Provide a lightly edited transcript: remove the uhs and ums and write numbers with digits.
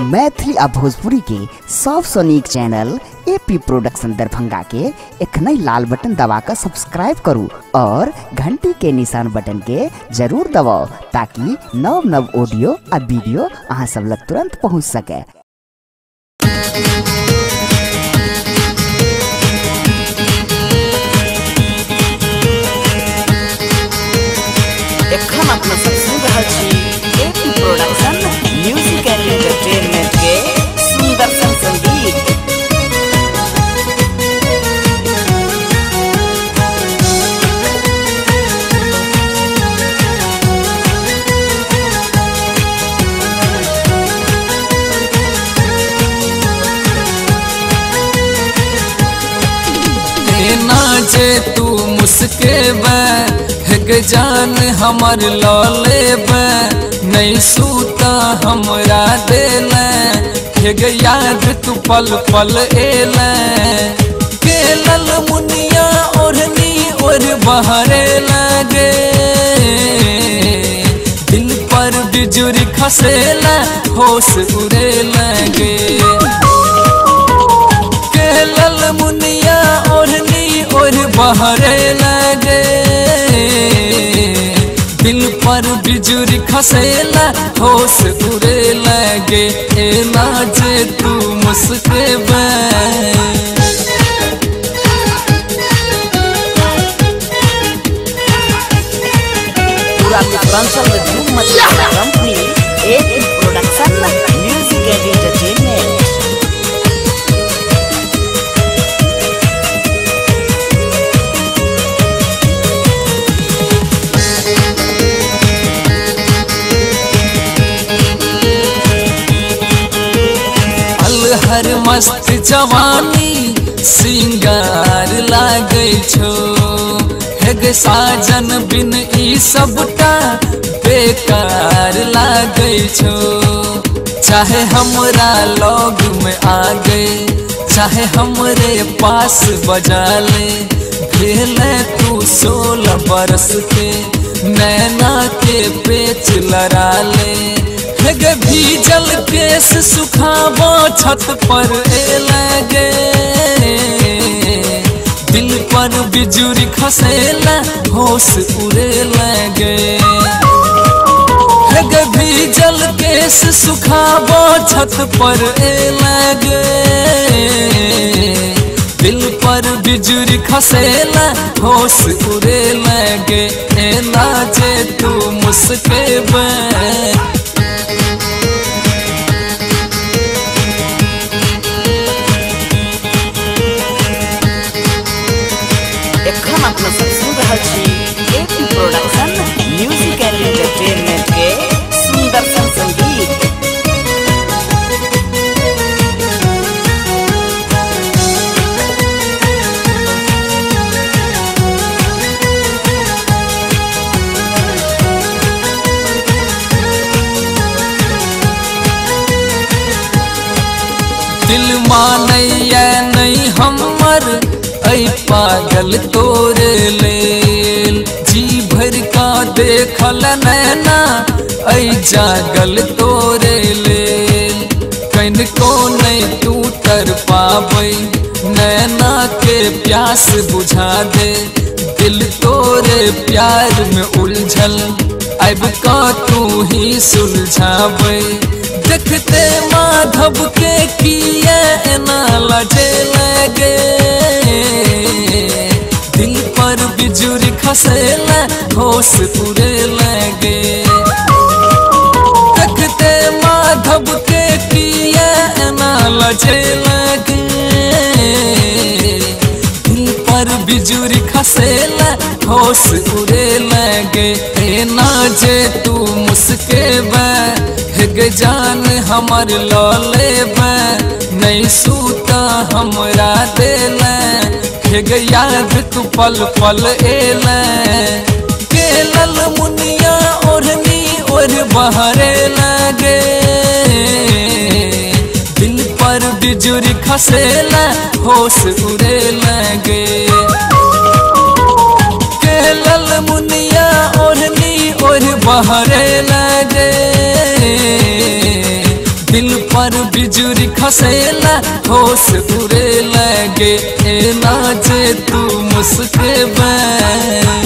मैथिली आ भोजपुरी के सबसे नीक चैनल एपी प्रोडक्शन दरभंगा के एखनई लाल बटन दबाकर सब्सक्राइब करू और घंटी के निशान बटन के जरूर दबाओ ताकि नव नव ऑडियो आ वीडियो अहाँ सब लग तुरंत पहुँच सके। एखन अपना सब सुन रहल छी AP production music and entertainment के सुंदर संगीत। जे तू मुस्के जान हमर लौले नहीं सूता हमरा दिल याद तू पल पल एल केलल मुनिया ओढ़नी और बहरे लगे दिल पर बिजुरी खसेला होश उड़े लगे केलल मुनिया ओढ़नी और बहरे लगे दिल पर बिजुरी खसेला होश उड़े लगे एना जे तू मुस्के पूरा मित्रांचल में धूम मचा company AP production music and entertainment. हर मस्त जवानी सिंगार लागे छो हेग साजन बिन ई सबटा बेकार लागे छो चाहे हमरा लौग में आ गए चाहे हमरे पास बजा ले भेले तू 16 बरस के नैना के पेच लड़ा ले भीजल केस सुखाबो छत पर ए लगे दिल पर बिजुरी खसेला होश उड़े लगे भीजल केस सुखाबो छत पर ए लगे दिल पर बिजुरी खसेला होश उड़े लगे एना जे तू मुस्के एखन अपना सब सुन रहल छी AP production music and entertainment के सुंदर संगीत। दिल मानैया नहीं हमर ऐ पागल तोरे लेल जी भर का देखल नैना ऐ जागल तोरे लेल कहीं को नहीं तू तर पाबै नैना के प्यास बुझा दे दिल तोरे प्यार में उलझल अब का तू ही सुलझाबै देखते माधव के किए एना लजे लगे दिल पर बिजुरी खसेला होश उड़े लगे देखते माधव के किए एना लजे लगे दिल पर बिजुरी खसेला होश उड़े लगे एना जे तू मुस्के जान हमर लौले नहीं सूता हमरा दिल याद तू पल पल एल केलल मुनिया ओढ़नी और बहरे लगे दिल पर बिजुरी खसेला होश उड़े लगे केलल मुनिया ओढ़नी और बहरे लगे दिल पर बिजुरी खसेला होश उड़े लगे। ए ना जे तू मुस्के बे